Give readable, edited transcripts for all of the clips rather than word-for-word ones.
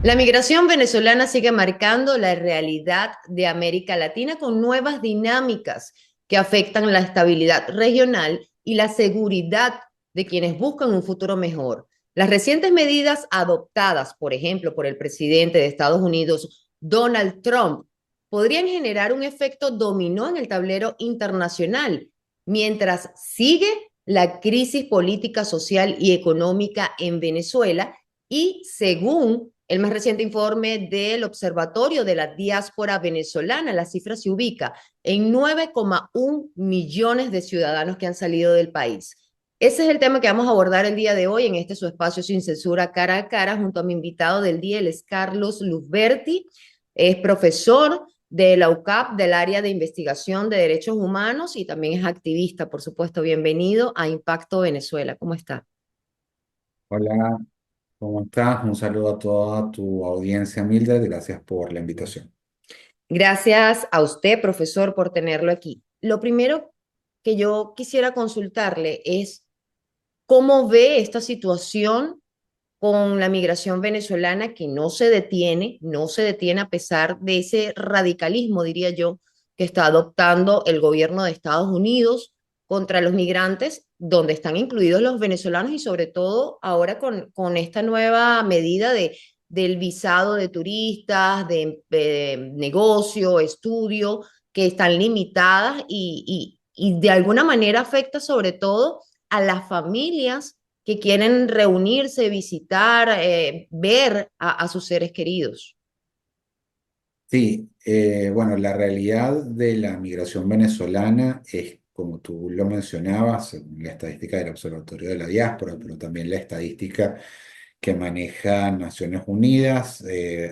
La migración venezolana sigue marcando la realidad de América Latina con nuevas dinámicas que afectan la estabilidad regional y la seguridad de quienes buscan un futuro mejor. Las recientes medidas adoptadas, por ejemplo, por el presidente de Estados Unidos, Donald Trump, podrían generar un efecto dominó en el tablero internacional, mientras sigue la crisis política, social y económica en Venezuela y según el más reciente informe del Observatorio de la Diáspora Venezolana, la cifra se ubica en 9,1 millones de ciudadanos que han salido del país. Ese es el tema que vamos a abordar el día de hoy en este su espacio sin censura cara a cara junto a mi invitado del día, él es Carlos Luzberti, es profesor de la UCAP del área de investigación de derechos humanos y también es activista, por supuesto. Bienvenido a Impacto Venezuela. ¿Cómo está? Hola, ¿cómo estás? Un saludo a toda tu audiencia, Mildred. Gracias por la invitación. Gracias a usted, profesor, por tenerlo aquí. Lo primero que yo quisiera consultarle es cómo ve esta situación con la migración venezolana que no se detiene a pesar de ese radicalismo, diría yo, que está adoptando el gobierno de Estados Unidos contra los migrantes, donde están incluidos los venezolanos y sobre todo ahora con esta nueva medida del visado de turistas, de negocio, estudio, que están limitadas y de alguna manera afecta sobre todo a las familias que quieren reunirse, visitar, ver a sus seres queridos. Sí, bueno, la realidad de la migración venezolana es, como tú lo mencionabas, según la estadística del Observatorio de la Diáspora, pero también la estadística que maneja Naciones Unidas,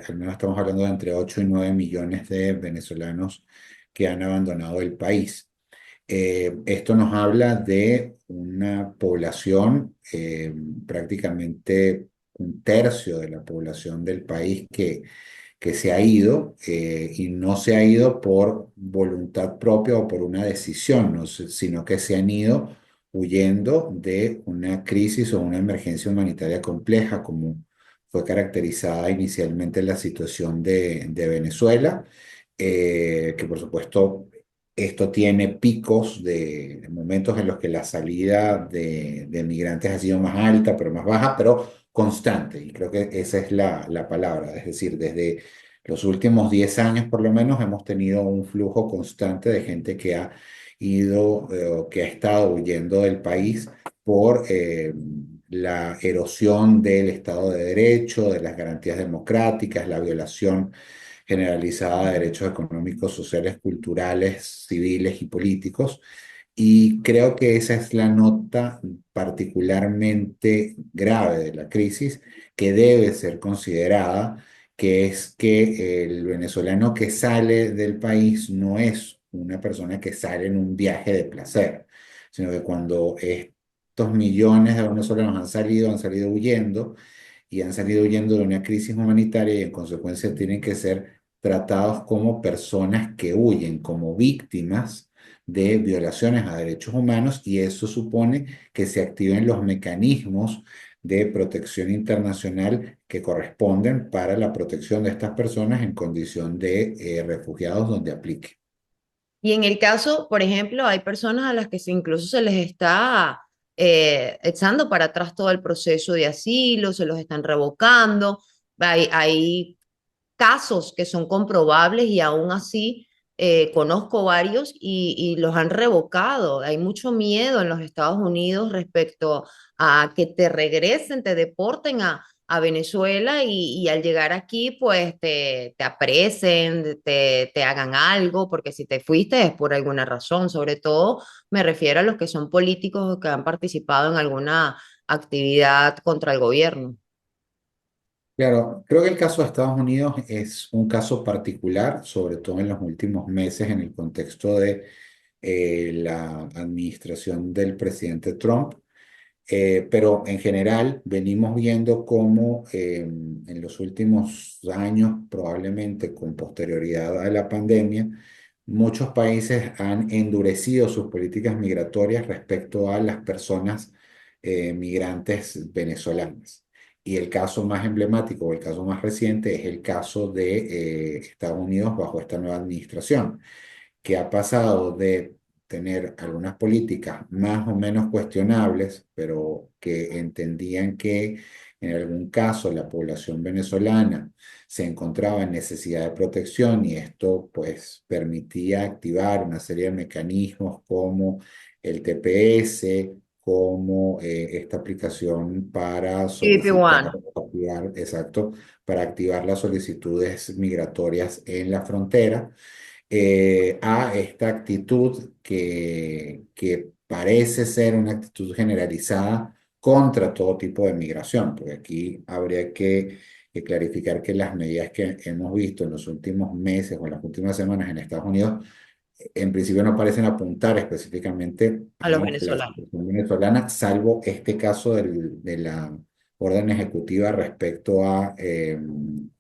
al menos estamos hablando de entre 8 y 9 millones de venezolanos que han abandonado el país. Esto nos habla de una población, prácticamente un tercio de la población del país que se ha ido y no se ha ido por voluntad propia o por una decisión, no sé, sino que se han ido huyendo de una crisis o una emergencia humanitaria compleja, como fue caracterizada inicialmente la situación de Venezuela, que por supuesto esto tiene picos de momentos en los que la salida de migrantes ha sido más alta, pero más baja, pero constante. Y creo que esa es la palabra. Es decir, desde los últimos 10 años por lo menos hemos tenido un flujo constante de gente que ha ido o que ha estado huyendo del país por la erosión del Estado de Derecho, de las garantías democráticas, la violación generalizada de derechos económicos, sociales, culturales, civiles y políticos. Y creo que esa es la nota particularmente grave de la crisis que debe ser considerada, que es que el venezolano que sale del país no es una persona que sale en un viaje de placer, sino que cuando estos millones de venezolanos han salido huyendo y han salido huyendo de una crisis humanitaria y en consecuencia tienen que ser tratados como personas que huyen, como víctimas de violaciones a derechos humanos y eso supone que se activen los mecanismos de protección internacional que corresponden para la protección de estas personas en condición de refugiados donde aplique. Y en el caso, por ejemplo, hay personas a las que incluso se les está echando para atrás todo el proceso de asilo, se los están revocando. Hay casos que son comprobables y aún así conozco varios y los han revocado. Hay mucho miedo en los Estados Unidos respecto a que te regresen, te deporten a Venezuela y al llegar aquí pues te apresen, te hagan algo, porque si te fuiste es por alguna razón. Sobre todo me refiero a los que son políticos o que han participado en alguna actividad contra el gobierno. Claro, creo que el caso de Estados Unidos es un caso particular, sobre todo en los últimos meses en el contexto de la administración del presidente Trump. Pero en general venimos viendo cómo en los últimos años, probablemente con posterioridad a la pandemia, muchos países han endurecido sus políticas migratorias respecto a las personas migrantes venezolanas. Y el caso más emblemático o el caso más reciente es el caso de Estados Unidos bajo esta nueva administración, que ha pasado de tener algunas políticas más o menos cuestionables, pero que entendían que en algún caso la población venezolana se encontraba en necesidad de protección y esto pues permitía activar una serie de mecanismos como el TPS, como esta aplicación para TVP solicitar, One. activar, exacto, para activar las solicitudes migratorias en la frontera, a esta actitud que parece ser una actitud generalizada contra todo tipo de migración, porque aquí habría que clarificar que las medidas que hemos visto en los últimos meses o en las últimas semanas en Estados Unidos en principio no parecen apuntar específicamente A los a la venezolanos. situación venezolana, salvo este caso de la orden ejecutiva respecto a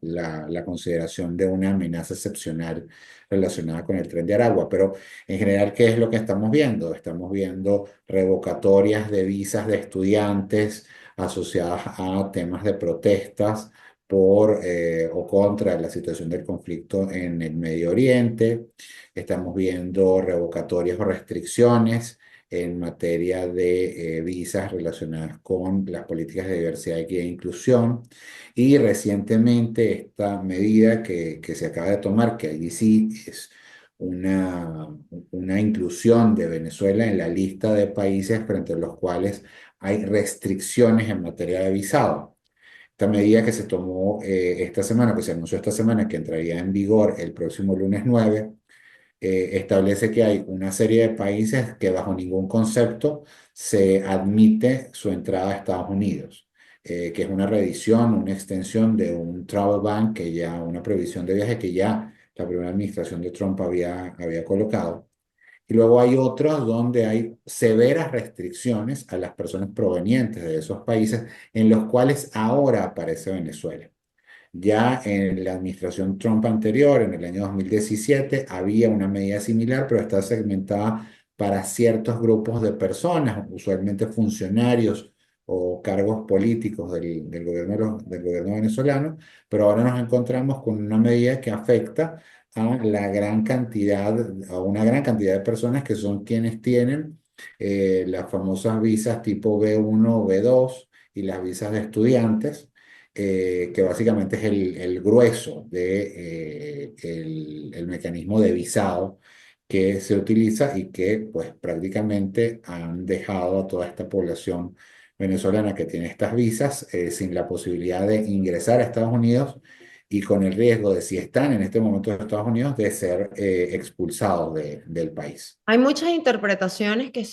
la consideración de una amenaza excepcional relacionada con el Tren de Aragua. Pero en general, ¿qué es lo que estamos viendo? Estamos viendo revocatorias de visas de estudiantes asociadas a temas de protestas por o contra la situación del conflicto en el Medio Oriente. Estamos viendo revocatorias o restricciones en materia de visas relacionadas con las políticas de diversidad, equidad e inclusión. Y recientemente esta medida que se acaba de tomar, que allí sí es una, una inclusión de Venezuela en la lista de países frente a los cuales hay restricciones en materia de visado. Esta medida que se tomó esta semana, que se anunció esta semana, que entraría en vigor el próximo lunes 9, establece que hay una serie de países que bajo ningún concepto se admite su entrada a Estados Unidos, que es una revisión, una extensión de un travel ban que ya, una prohibición de viaje que ya la primera administración de Trump había colocado. Y luego hay otros donde hay severas restricciones a las personas provenientes de esos países en los cuales ahora aparece Venezuela. Ya en la administración Trump anterior, en el año 2017, había una medida similar, pero está segmentada para ciertos grupos de personas, usualmente funcionarios o cargos políticos del gobierno, del gobierno venezolano, pero ahora nos encontramos con una medida que afecta a la gran cantidad, a una gran cantidad de personas que son quienes tienen las famosas visas tipo B1 o B2 y las visas de estudiantes, que básicamente es el grueso de, el mecanismo de visado que se utiliza y que pues prácticamente han dejado a toda esta población venezolana que tiene estas visas sin la posibilidad de ingresar a Estados Unidos y con el riesgo de, si están en este momento en Estados Unidos, de ser expulsados del país. Hay muchas interpretaciones que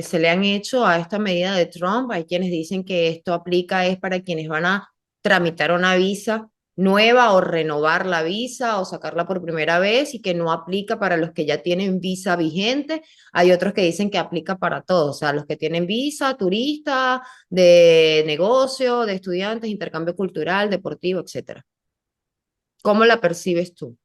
se le han hecho a esta medida de Trump. Hay quienes dicen que esto aplica es para quienes van a tramitar una visa nueva o renovar la visa o sacarla por primera vez y que no aplica para los que ya tienen visa vigente. Hay otros que dicen que aplica para todos, o sea, los que tienen visa, turista, de negocio, de estudiantes, intercambio cultural, deportivo, etcétera. ¿Cómo la percibes tú?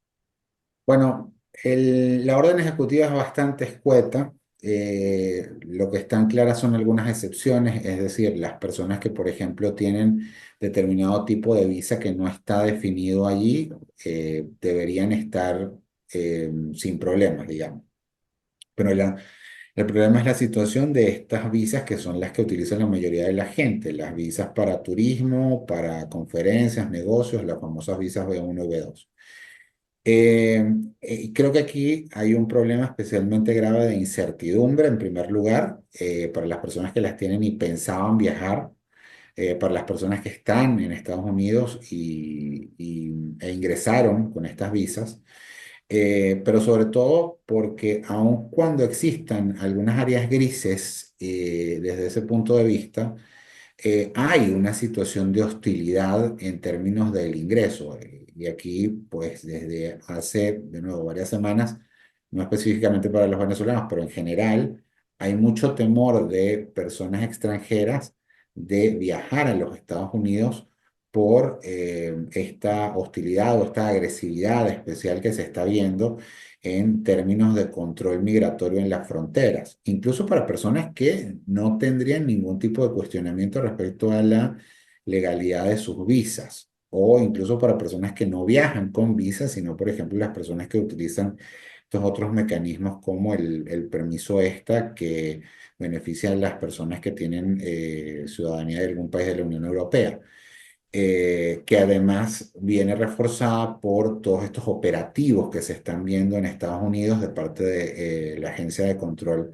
Bueno, la orden ejecutiva es bastante escueta. Lo que están claras son algunas excepciones, es decir, las personas que, por ejemplo, tienen determinado tipo de visa que no está definido allí, deberían estar sin problemas, digamos. Pero el problema es la situación de estas visas que son las que utilizan la mayoría de la gente, las visas para turismo, para conferencias, negocios, las famosas visas B1 y B2. Creo que aquí hay un problema especialmente grave de incertidumbre, en primer lugar, para las personas que las tienen y pensaban viajar, para las personas que están en Estados Unidos e ingresaron con estas visas, pero sobre todo porque aun cuando existan algunas áreas grises desde ese punto de vista, hay una situación de hostilidad en términos del ingreso. Y aquí, pues desde hace, de nuevo, varias semanas, no específicamente para los venezolanos, pero en general, hay mucho temor de personas extranjeras de viajar a los Estados Unidos por esta hostilidad o esta agresividad especial que se está viendo en términos de control migratorio en las fronteras, incluso para personas que no tendrían ningún tipo de cuestionamiento respecto a la legalidad de sus visas, o incluso para personas que no viajan con visas, sino, por ejemplo, las personas que utilizan estos otros mecanismos como el permiso ESTA, que beneficia a las personas que tienen ciudadanía de algún país de la Unión Europea, que además viene reforzada por todos estos operativos que se están viendo en Estados Unidos de parte de la Agencia de Control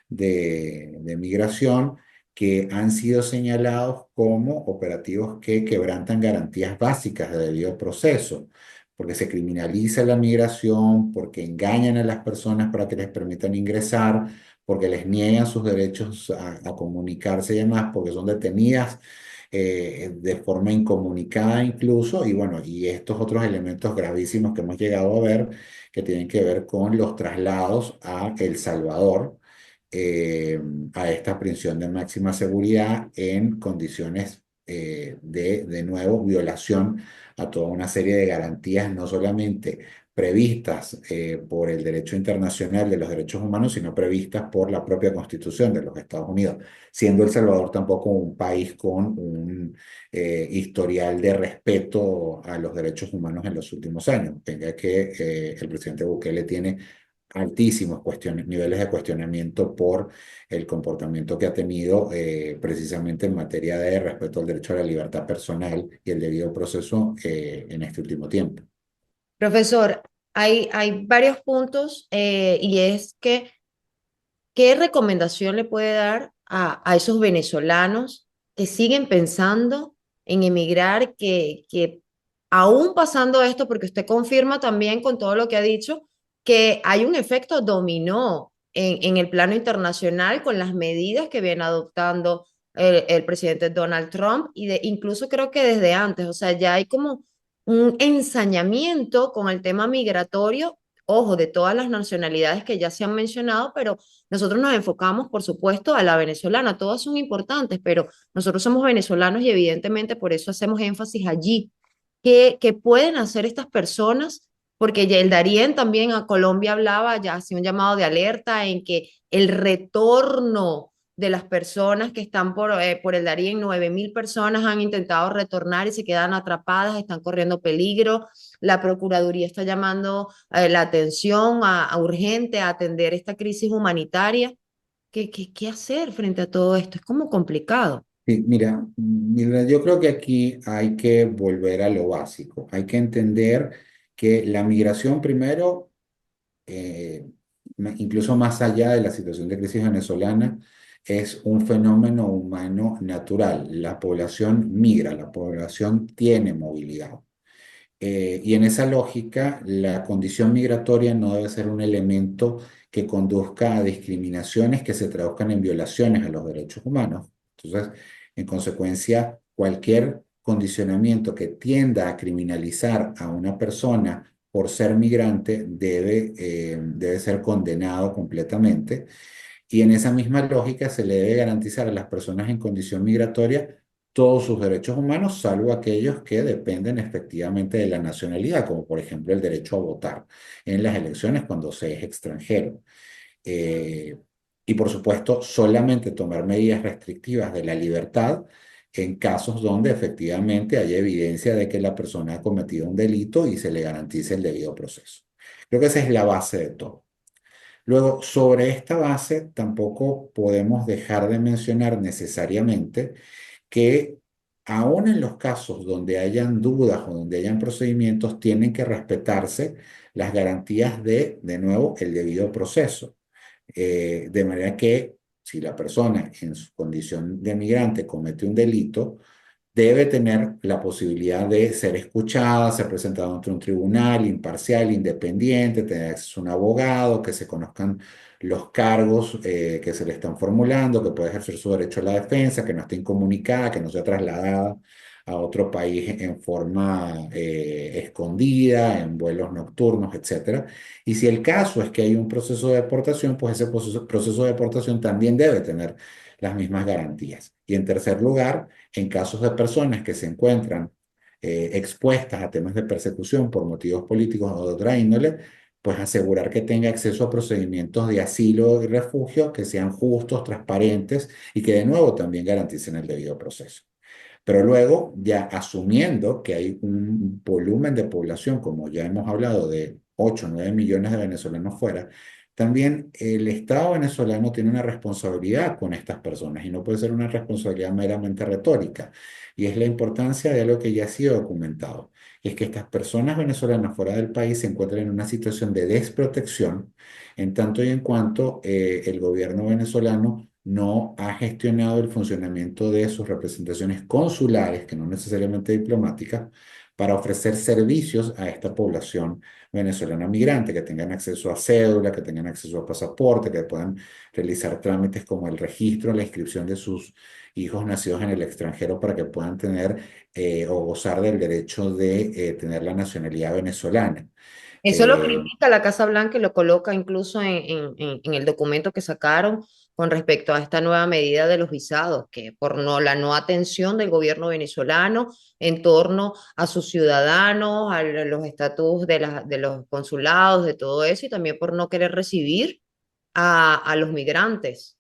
de Migración, que han sido señalados como operativos que quebrantan garantías básicas de debido proceso, porque se criminaliza la migración, porque engañan a las personas para que les permitan ingresar, porque les niegan sus derechos a comunicarse y demás, porque son detenidas de forma incomunicada incluso, y bueno, y estos otros elementos gravísimos que hemos llegado a ver, que tienen que ver con los traslados a El Salvador, eh, a esta prisión de máxima seguridad en condiciones de nuevo, violación a toda una serie de garantías, no solamente previstas por el derecho internacional de los derechos humanos, sino previstas por la propia Constitución de los Estados Unidos, siendo El Salvador tampoco un país con un historial de respeto a los derechos humanos en los últimos años. Tenga que el presidente Bukele tiene altísimos niveles de cuestionamiento por el comportamiento que ha tenido precisamente en materia de respeto al derecho a la libertad personal y el debido proceso en este último tiempo. Profesor, hay varios puntos y es que, ¿qué recomendación le puede dar a esos venezolanos que siguen pensando en emigrar, que aún pasando esto, porque usted confirma también con todo lo que ha dicho, que hay un efecto dominó en el plano internacional con las medidas que viene adoptando el presidente Donald Trump y incluso creo que desde antes, o sea, ya hay como un ensañamiento con el tema migratorio, ojo, de todas las nacionalidades que ya se han mencionado, pero nosotros nos enfocamos, por supuesto, a la venezolana. Todas son importantes, pero nosotros somos venezolanos y evidentemente por eso hacemos énfasis allí. ¿Qué pueden hacer estas personas? Porque ya el Darién también a Colombia hablaba, ya hacía un llamado de alerta en que el retorno de las personas que están por el Darién, 9.000 personas han intentado retornar y se quedan atrapadas, están corriendo peligro. La Procuraduría está llamando la atención a urgente a atender esta crisis humanitaria. ¿Qué hacer frente a todo esto? Es como complicado. Sí, mira, yo creo que aquí hay que volver a lo básico. Hay que entender que la migración primero, eh, incluso más allá de la situación de crisis venezolana, es un fenómeno humano natural. La población migra, la población tiene movilidad. Y en esa lógica, la condición migratoria no debe ser un elemento que conduzca a discriminaciones que se traduzcan en violaciones a los derechos humanos. Entonces, en consecuencia, cualquier condicionamiento que tienda a criminalizar a una persona por ser migrante debe ser condenado completamente. Y en esa misma lógica se le debe garantizar a las personas en condición migratoria todos sus derechos humanos, salvo aquellos que dependen efectivamente de la nacionalidad, como por ejemplo el derecho a votar en las elecciones cuando se es extranjero. Eh, y por supuesto, solamente tomar medidas restrictivas de la libertad en casos donde efectivamente haya evidencia de que la persona ha cometido un delito y se le garantice el debido proceso. Creo que esa es la base de todo. Luego, sobre esta base, tampoco podemos dejar de mencionar necesariamente que aún en los casos donde hayan dudas o donde hayan procedimientos, tienen que respetarse las garantías de nuevo, el debido proceso. De manera que si la persona en su condición de migrante comete un delito, debe tener la posibilidad de ser escuchada, ser presentada ante un tribunal imparcial, independiente, tener acceso a un abogado, que se conozcan los cargos que se le están formulando, que pueda ejercer su derecho a la defensa, que no esté incomunicada, que no sea trasladada a otro país en forma escondida, en vuelos nocturnos, etcétera. Y si el caso es que hay un proceso de deportación, pues ese proceso de deportación también debe tener las mismas garantías. Y en tercer lugar, en casos de personas que se encuentran expuestas a temas de persecución por motivos políticos o de otra índole, pues asegurar que tenga acceso a procedimientos de asilo y refugio que sean justos, transparentes y que de nuevo también garanticen el debido proceso. Pero luego, ya asumiendo que hay un volumen de población, como ya hemos hablado, de 8 o 9 millones de venezolanos fuera, también el Estado venezolano tiene una responsabilidad con estas personas y no puede ser una responsabilidad meramente retórica. Y es la importancia de algo que ya ha sido documentado. Es que estas personas venezolanas fuera del país se encuentran en una situación de desprotección en tanto y en cuanto el gobierno venezolano no ha gestionado el funcionamiento de sus representaciones consulares, que no necesariamente diplomáticas, para ofrecer servicios a esta población venezolana migrante, que tengan acceso a cédula, que tengan acceso a pasaporte, que puedan realizar trámites como el registro, la inscripción de sus hijos nacidos en el extranjero para que puedan tener o gozar del derecho de tener la nacionalidad venezolana. Eso lo Eh, critica la Casa Blanca y lo coloca incluso en el documento que sacaron con respecto a esta nueva medida de los visados, que por la no atención del gobierno venezolano en torno a sus ciudadanos, a los estatus de los consulados, de todo eso, y también por no querer recibir a los migrantes.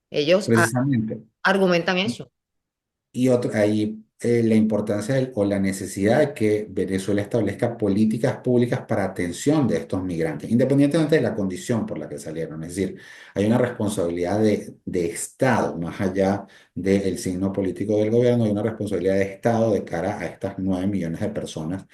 Ellos precisamente. argumentan eso. Y otro, ahí la importancia o la necesidad de que Venezuela establezca políticas públicas para atención de estos migrantes, independientemente de la condición por la que salieron. Es decir, hay una responsabilidad de Estado, más allá del signo político del gobierno, hay una responsabilidad de Estado de cara a estas 9 millones de personas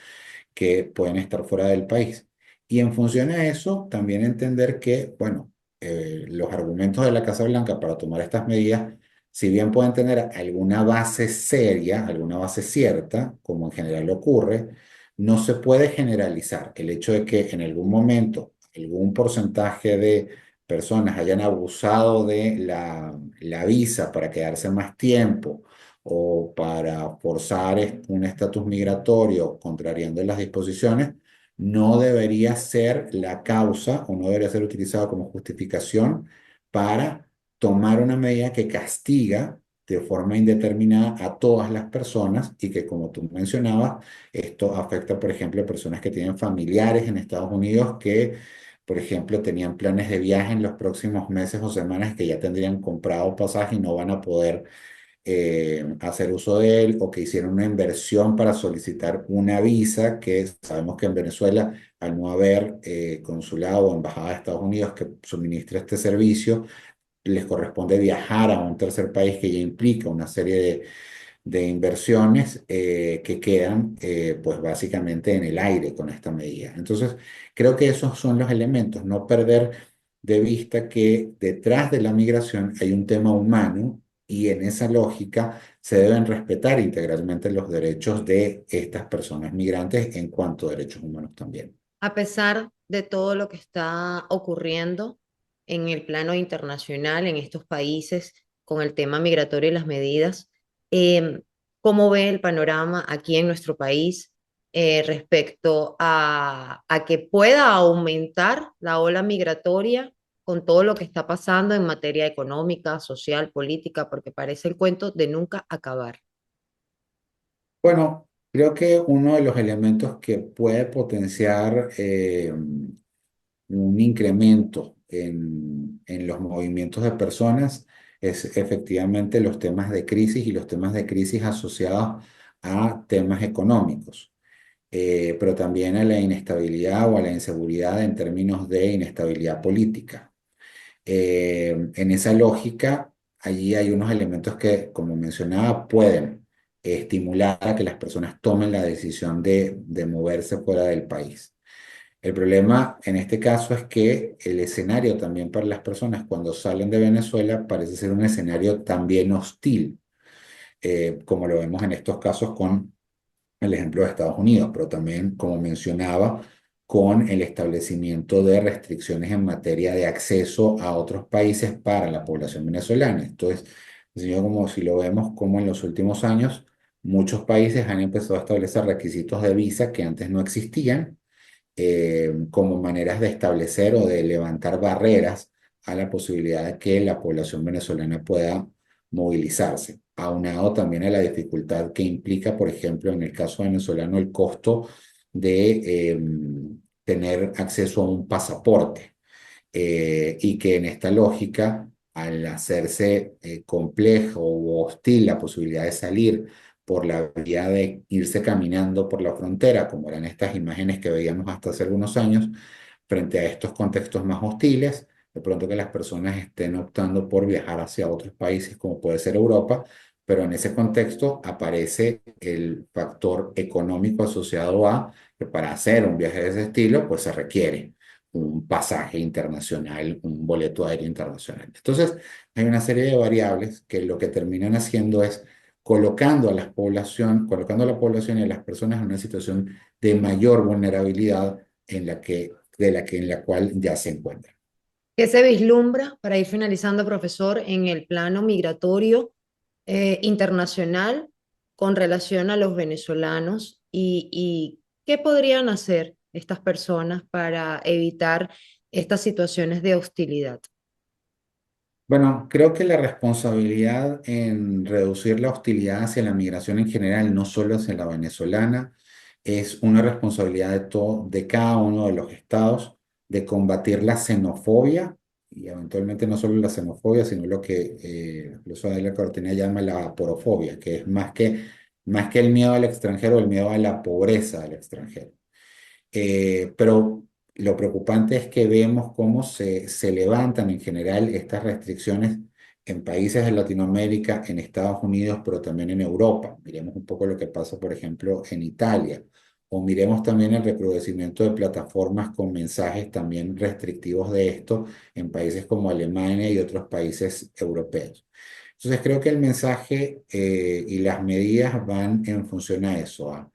que pueden estar fuera del país. Y en función a eso, también entender que, bueno, los argumentos de la Casa Blanca para tomar estas medidas, si bien pueden tener alguna base seria, alguna base cierta, como en general ocurre, no se puede generalizar. El hecho de que en algún momento algún porcentaje de personas hayan abusado de la visa para quedarse más tiempo o para forzar un estatus migratorio contrariando las disposiciones, no debería ser la causa o no debería ser utilizado como justificación para tomar una medida que castiga de forma indeterminada a todas las personas y que, como tú mencionabas, esto afecta, por ejemplo, a personas que tienen familiares en Estados Unidos que, por ejemplo, tenían planes de viaje en los próximos meses o semanas que ya tendrían comprado pasaje y no van a poder hacer uso de él o que hicieron una inversión para solicitar una visa que sabemos que en Venezuela, al no haber consulado o embajada de Estados Unidos que suministre este servicio, les corresponde viajar a un tercer país que ya implica una serie de inversiones que quedan pues básicamente en el aire con esta medida. Entonces, creo que esos son los elementos, no perder de vista que detrás de la migración hay un tema humano y en esa lógica se deben respetar integralmente los derechos de estas personas migrantes en cuanto a derechos humanos también. A pesar de todo lo que está ocurriendo en el plano internacional, en estos países, con el tema migratorio y las medidas, eh, ¿cómo ve el panorama aquí en nuestro país respecto a que pueda aumentar la ola migratoria con todo lo que está pasando en materia económica, social, política, porque parece el cuento de nunca acabar? Bueno, creo que uno de los elementos que puede potenciar un incremento en los movimientos de personas es efectivamente los temas de crisis y los temas de crisis asociados a temas económicos, pero también a la inestabilidad o a la inseguridad en términos de inestabilidad política. En esa lógica, allí hay unos elementos que, como mencionaba, pueden estimular a que las personas tomen la decisión de moverse fuera del país. El problema en este caso es que el escenario también para las personas cuando salen de Venezuela parece ser un escenario también hostil, como lo vemos en estos casos con el ejemplo de Estados Unidos, pero también, como mencionaba, con el establecimiento de restricciones en materia de acceso a otros países para la población venezolana. Entonces, señor, como si lo vemos como en los últimos años, muchos países han empezado a establecer requisitos de visa que antes no existían como maneras de establecer o de levantar barreras a la posibilidad de que la población venezolana pueda movilizarse, aunado también a la dificultad que implica, por ejemplo, en el caso venezolano, el costo de tener acceso a un pasaporte y que en esta lógica, al hacerse complejo o hostil la posibilidad de salir por la vía de irse caminando por la frontera, como eran estas imágenes que veíamos hasta hace algunos años, frente a estos contextos más hostiles, de pronto que las personas estén optando por viajar hacia otros países, como puede ser Europa, pero en ese contexto aparece el factor económico asociado a que para hacer un viaje de ese estilo, pues se requiere un pasaje internacional, un boleto aéreo internacional. Entonces, hay una serie de variables que lo que terminan haciendo es colocando a la población y a las personas en una situación de mayor vulnerabilidad en la cual ya se encuentran. ¿Qué se vislumbra, para ir finalizando, profesor, en el plano migratorio internacional con relación a los venezolanos y qué podrían hacer estas personas para evitar estas situaciones de hostilidad? Bueno, creo que la responsabilidad en reducir la hostilidad hacia la migración en general, no solo hacia la venezolana, es una responsabilidad de cada uno de los estados de combatir la xenofobia y eventualmente no solo la xenofobia, sino lo que Luis Adela Cortina llama la aporofobia, que es más que el miedo al extranjero, el miedo a la pobreza del extranjero. Pero lo preocupante es que vemos cómo se levantan en general estas restricciones en países de Latinoamérica, en Estados Unidos, pero también en Europa. Miremos un poco lo que pasa, por ejemplo, en Italia. O miremos también el recrudecimiento de plataformas con mensajes también restrictivos de esto en países como Alemania y otros países europeos. Entonces creo que el mensaje y las medidas van en función a eso, a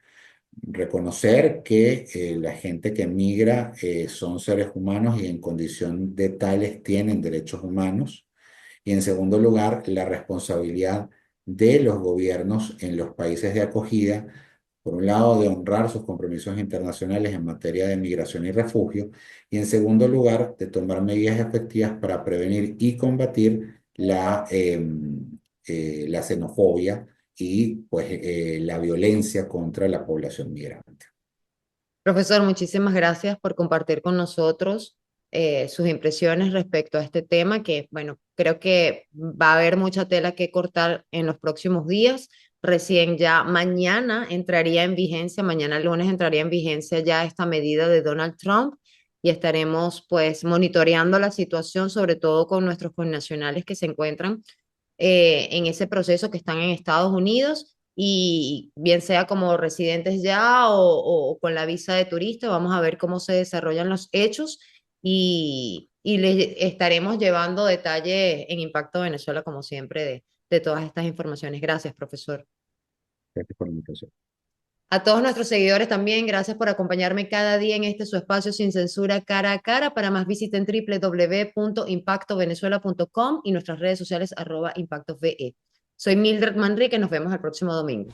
reconocer que la gente que migra son seres humanos y en condición de tales tienen derechos humanos. Y en segundo lugar, la responsabilidad de los gobiernos en los países de acogida, por un lado, de honrar sus compromisos internacionales en materia de migración y refugio, y en segundo lugar, de tomar medidas efectivas para prevenir y combatir la xenofobia y pues, la violencia contra la población migrante. Profesor, muchísimas gracias por compartir con nosotros sus impresiones respecto a este tema, que, bueno, creo que va a haber mucha tela que cortar en los próximos días. Recién ya mañana entraría en vigencia, mañana lunes entraría en vigencia ya esta medida de Donald Trump y estaremos pues monitoreando la situación, sobre todo con nuestros connacionales que se encuentran en ese proceso, que están en Estados Unidos, y bien sea como residentes ya o con la visa de turista. Vamos a ver cómo se desarrollan los hechos y les estaremos llevando detalle en Impacto Venezuela, como siempre, de todas estas informaciones. Gracias, profesor. Gracias por la invitación. A todos nuestros seguidores también, gracias por acompañarme cada día en este su espacio sin censura cara a cara. Para más visiten www.impactovenezuela.com y nuestras redes sociales @impactove. Soy Mildred Manrique, nos vemos el próximo domingo.